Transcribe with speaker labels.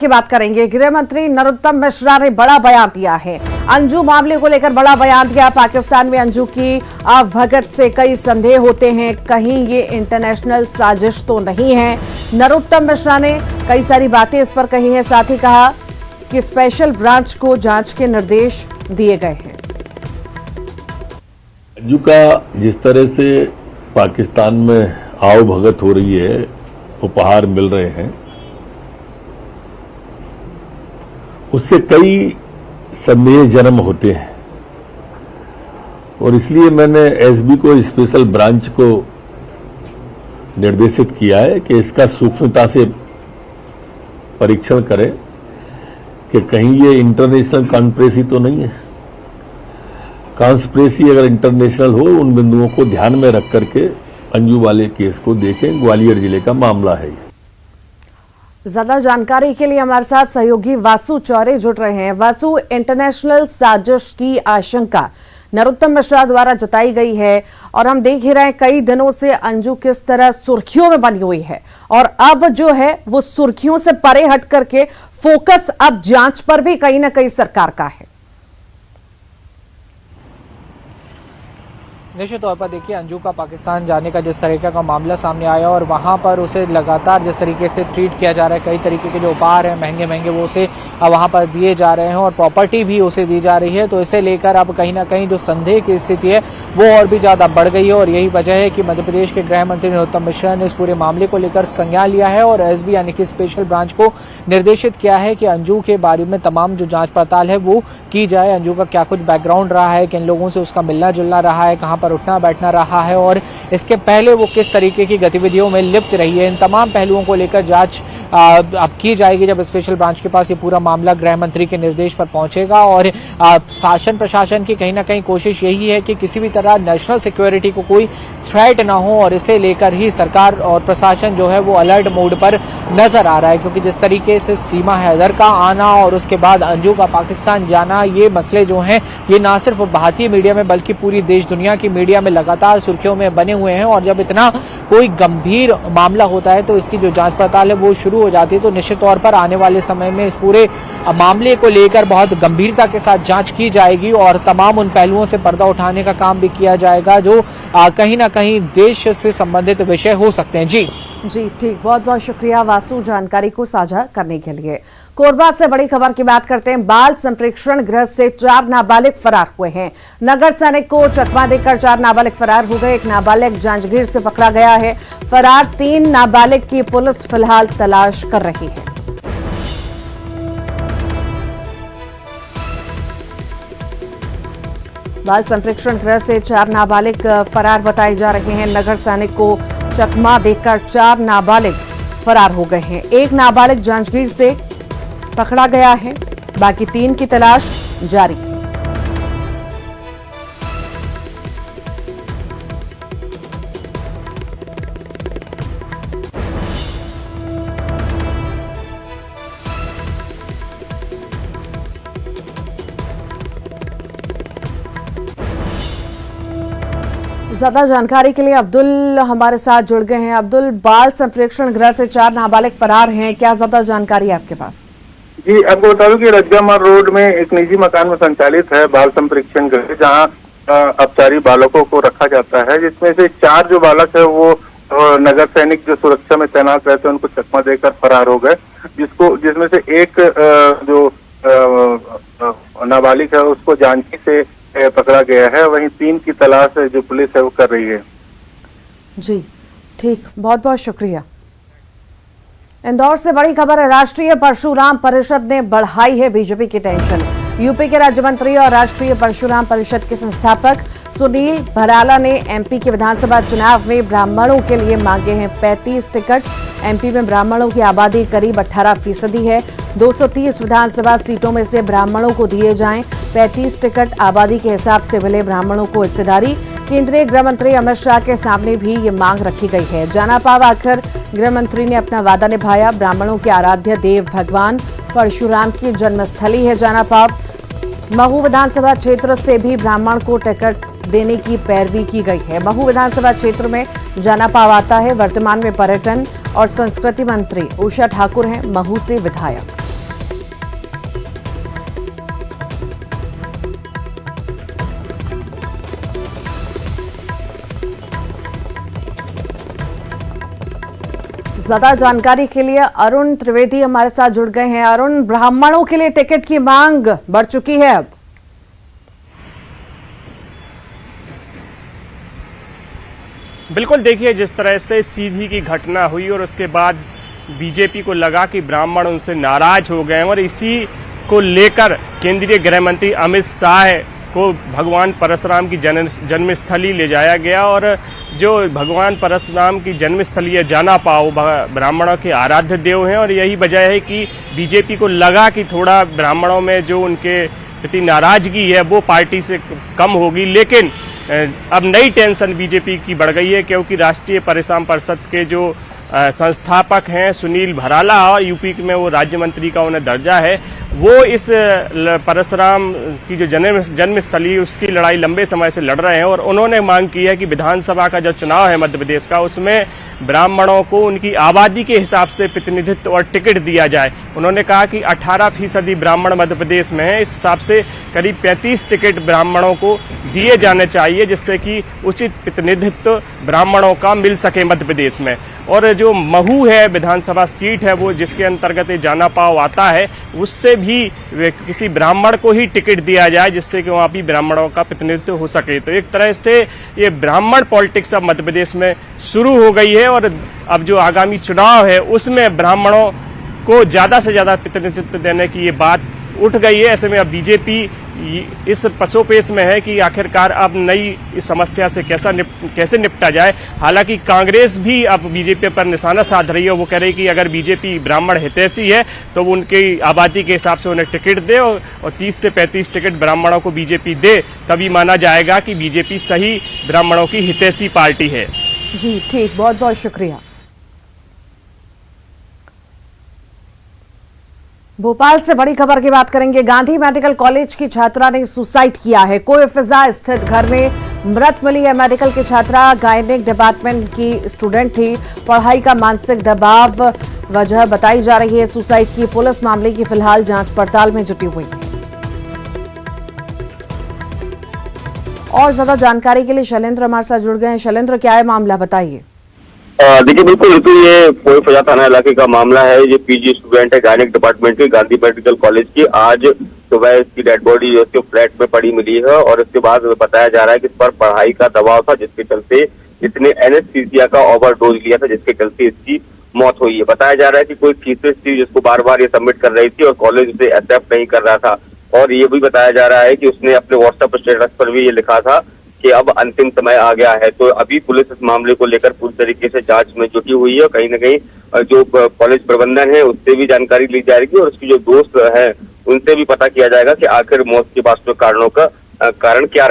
Speaker 1: की बात करेंगे। गृह मंत्री नरोत्तम मिश्रा ने बड़ा बयान दिया है। अंजू मामले को लेकर बड़ा बयान दिया। पाकिस्तान में अंजू की भगत से कई संदेह होते हैं, कहीं ये इंटरनेशनल साजिश तो नहीं है। नरोत्तम मिश्रा ने कई सारी बातें इस पर कही है। साथ ही कहा कि स्पेशल ब्रांच को जांच के निर्देश दिए गए हैं।
Speaker 2: अंजू का जिस तरह से पाकिस्तान में आओ भगत हो रही है, उपहार मिल रहे हैं, उससे कई संदेह जन्म होते हैं और इसलिए मैंने एसबी को, स्पेशल ब्रांच को निर्देशित किया है कि इसका सूक्ष्मता से परीक्षण करें कि कहीं ये इंटरनेशनल कॉन्स्पिरेसी तो नहीं है। कॉन्स्पिरेसी अगर इंटरनेशनल हो, उन बिंदुओं को ध्यान में रख करके अंजू वाले केस को देखें। ग्वालियर जिले का मामला है।
Speaker 1: ज्यादा जानकारी के लिए हमारे साथ सहयोगी वासु चौरे जुड़ रहे हैं। वासु, इंटरनेशनल साजिश की आशंका नरोत्तम मिश्रा द्वारा जताई गई है और हम देख ही रहे हैं कई दिनों से अंजू किस तरह सुर्खियों में बनी हुई है और अब जो है वो सुर्खियों से परे हट करके फोकस अब जांच पर भी कहीं ना कहीं सरकार का है।
Speaker 3: निश्चित तौर पर देखिए, अंजू का पाकिस्तान जाने का जिस तरीके का मामला सामने आया और वहां पर उसे लगातार जिस तरीके से ट्रीट किया जा रहा है, कई तरीके के जो उपहार हैं महंगे महंगे वो उसे वहां पर दिए जा रहे हैं और प्रॉपर्टी भी उसे दी जा रही है, तो इसे लेकर अब कहीं ना कहीं जो संदेह की स्थिति है वो और भी ज्यादा बढ़ गई है। और यही वजह है कि मध्य प्रदेश के गृह मंत्री नरोत्तम मिश्रा ने इस पूरे मामले को लेकर संज्ञान लिया है और एसबी यानी कि स्पेशल ब्रांच को निर्देशित किया है कि अंजू के बारे में तमाम जो जांच पड़ताल है वो की जाए। अंजू का क्या कुछ बैकग्राउंड रहा है, किन लोगों से उसका मिलना जुलना रहा है, कहाँ पर उठना बैठना रहा है और इसके पहले वो किस तरीके की गतिविधियों में लिप्त रही है, इन तमाम पहलुओं को लेकर जांच अब की जाएगी जब स्पेशल ब्रांच के पास ये पूरा मामला गृह मंत्री के निर्देश पर पहुंचेगा। और शासन प्रशासन की कहीं ना कहीं कोशिश यही है कि किसी भी तरह नेशनल सिक्योरिटी को कोई थ्रेट ना हो और इसे लेकर ही सरकार और प्रशासन जो है वो अलर्ट मोड पर नजर आ रहा है, क्योंकि जिस तरीके से सीमा हैदर का आना और उसके बाद अंजू का पाकिस्तान जाना, ये मसले जो हैं ये ना सिर्फ भारतीय मीडिया में बल्कि पूरी देश दुनिया की मीडिया में लगातार सुर्खियों में बने हुए हैं। और जब इतना कोई गंभीर मामला होता है तो इसकी जो जांच पड़ताल है वो शुरू हो जाती है, तो निश्चित तौर पर आने वाले समय में इस पूरे मामले को लेकर बहुत गंभीरता के साथ जांच की जाएगी और तमाम उन पहलुओं से पर्दा उठाने का काम भी किया जाएगा जो कहीं ना कहीं देश से संबंधित विषय हो सकते हैं। जी
Speaker 1: ठीक, बहुत बहुत शुक्रिया वासु जानकारी को साझा करने के लिए। कोरबा से बड़ी खबर की बात करते हैं। बाल संप्रेक्षण गृह से 4 नाबालिग फरार हुए हैं। नगर सैनिक को चकमा देकर 4 नाबालिग फरार हो गए। एक नाबालिग जांजगीर से पकड़ा गया है। फरार 3 नाबालिग की पुलिस फिलहाल तलाश कर रही है। बाल संप्रेक्षण गृह से 4 नाबालिग फरार बताए जा रहे हैं। नगर सैनिक को चकमा देकर 4 नाबालिग फरार हो गए हैं। एक नाबालिग जांजगीर से पकड़ा गया है, बाकी 3 की तलाश जारी है। ज्यादा जानकारी के लिए अब्दुल हमारे साथ जुड़ गए हैं। अब्दुल, बाल संप्रेक्षण गृह से 4 नाबालिग फरार हैं, क्या ज्यादा जानकारी है आपके पास?
Speaker 4: जी, आपको बता दूं कि रजगामार रोड में एक निजी मकान में संचालित है बाल संप्रेक्षण गृह, जहां अपचारी बालकों को रखा जाता है, जिसमें से 4 जो बालक है वो नगर सैनिक जो सुरक्षा में तैनात रहते हैं उनको चकमा देकर फरार हो गए, जिसमें से एक जो नाबालिग है उसको जांची से पकड़ा गया है। वहीं 3 की तलाश जो पुलिस है वो कर रही है।
Speaker 1: जी ठीक, बहुत बहुत शुक्रिया। इंदौर से बड़ी खबर है। राष्ट्रीय परशुराम परिषद ने बढ़ाई है बीजेपी की टेंशन। यूपी के राज्य मंत्री और राष्ट्रीय परशुराम परिषद के संस्थापक सुनील भराला ने एमपी के विधानसभा चुनाव में ब्राह्मणों के लिए मांगे हैं 35 टिकट। एमपी में ब्राह्मणों की आबादी करीब 18% है। 230 विधानसभा सीटों में से ब्राह्मणों को दिए जाएं 35 टिकट। आबादी के हिसाब से मिले ब्राह्मणों को हिस्सेदारी। केंद्रीय गृह मंत्री अमित शाह के सामने भी ये मांग रखी गई है। जाना पाव आखिर गृह मंत्री ने अपना वादा निभाया। ब्राह्मणों के आराध्य देव भगवान परशुराम की जन्मस्थली है जाना पाव। महू विधानसभा क्षेत्र से भी ब्राह्मण को टिकट देने की पैरवी की गई है। महू विधानसभा क्षेत्र में जाना पाव आता है। वर्तमान में पर्यटन और संस्कृति मंत्री उषा ठाकुर हैं महू से विधायक। ज्यादा जानकारी के लिए अरुण त्रिवेदी हमारे साथ जुड़ गए हैं। अरुण, ब्राह्मणों के लिए टिकट की मांग बढ़ चुकी है अब।
Speaker 5: बिल्कुल, देखिए जिस तरह से सीधी की घटना हुई और उसके बाद बीजेपी को लगा कि ब्राह्मण उनसे नाराज हो गए और इसी को लेकर केंद्रीय गृह मंत्री अमित शाह को भगवान परशुराम की जन्मस्थली ले जाया गया। और जो भगवान परशुराम की जन्मस्थली है जाना पाओ ब्राह्मणों के आराध्य देव हैं और यही वजह है कि बीजेपी को लगा कि थोड़ा ब्राह्मणों में जो उनके प्रति नाराजगी है वो पार्टी से कम होगी। लेकिन अब नई टेंशन बीजेपी की बढ़ गई है, क्योंकि राष्ट्रीय परशुराम परिषद के जो संस्थापक हैं सुनील भराला, और यूपी में वो राज्य मंत्री का उन्हें दर्जा है, वो इस परशुराम की जो जन्मस्थली उसकी लड़ाई लंबे समय से लड़ रहे हैं। और उन्होंने मांग की है कि विधानसभा का जो चुनाव है मध्य प्रदेश का, उसमें ब्राह्मणों को उनकी आबादी के हिसाब से प्रतिनिधित्व और टिकट दिया जाए। उन्होंने कहा कि 18% ब्राह्मण मध्य प्रदेश में है, इस हिसाब से करीब 35 टिकट ब्राह्मणों को दिए जाने चाहिए, जिससे कि उचित प्रतिनिधित्व ब्राह्मणों का मिल सके मध्य प्रदेश में। और जो महू है विधानसभा सीट है वो जिसके अंतर्गत जाना पाओ आता है, उससे भी किसी ब्राह्मण को ही टिकट दिया जाए, जिससे कि वहाँ भी ब्राह्मणों का प्रतिनिधित्व हो सके। तो एक तरह से ये ब्राह्मण पॉलिटिक्स अब मध्य प्रदेश में शुरू हो गई है और अब जो आगामी चुनाव है उसमें ब्राह्मणों को ज़्यादा से ज़्यादा प्रतिनिधित्व देने की ये बात उठ गई है। ऐसे में अब बीजेपी इस पसोपेश में है कि आखिरकार अब नई इस समस्या से कैसे निपटा जाए। हालांकि कांग्रेस भी अब बीजेपी पर निशाना साध रही है। वो कह रही है कि अगर बीजेपी ब्राह्मण हितैषी है तो वो उनकी आबादी के हिसाब से उन्हें टिकट दे और 30 से 35 टिकट ब्राह्मणों को बीजेपी दे, तभी माना जाएगा कि बीजेपी सही ब्राह्मणों की हितैषी पार्टी है।
Speaker 1: जी ठीक, बहुत बहुत शुक्रिया। भोपाल से बड़ी खबर की बात करेंगे। गांधी मेडिकल कॉलेज की छात्रा ने सुसाइड किया है। कोई फिजा स्थित घर में मृत मिली है मेडिकल की छात्रा। गायनेक डिपार्टमेंट की स्टूडेंट थी। पढ़ाई का मानसिक दबाव वजह बताई जा रही है सुसाइड की। पुलिस मामले की फिलहाल जांच पड़ताल में जुटी हुई है। और ज्यादा जानकारी के लिए शैलेंद्र हमारे साथ जुड़ गए हैं। शैलेंद्र, क्या है मामला, बताइए।
Speaker 6: देखिए बिल्कुल ऋतु, ये कोई फजा थाना इलाके का मामला है। ये पीजी स्टूडेंट है गायनेक डिपार्टमेंट की, गांधी मेडिकल कॉलेज की। आज सुबह इसकी डेड बॉडी जो इसके फ्लैट में पड़ी मिली है और इसके बाद बताया जा रहा है कि इस पर पढ़ाई का दबाव था, जिसके चलते इसने एनेस्थीसिया का ओवरडोज लिया था, जिसके चलते इसकी मौत हुई है। बताया जा रहा है कि कोई थीसिस थी जिसको बार बार ये सबमिट कर रही थी और कॉलेज उसे एक्सेप्ट नहीं कर रहा था। और ये भी बताया जा रहा है कि उसने अपने व्हाट्सएप स्टेटस पर भी ये लिखा था कि अब अंतिम समय आ गया है। तो अभी पुलिस इस मामले को लेकर पूरी तरीके से जांच में जुटी हुई है। कहीं न कहीं जो कॉलेज प्रबंधन है उससे भी जानकारी ली जाएगी और उसकी जो दोस्त है उनसे भी पता किया जाएगा कि आखिर मौत के वास्तविक कारणों का कारण क्या रहे।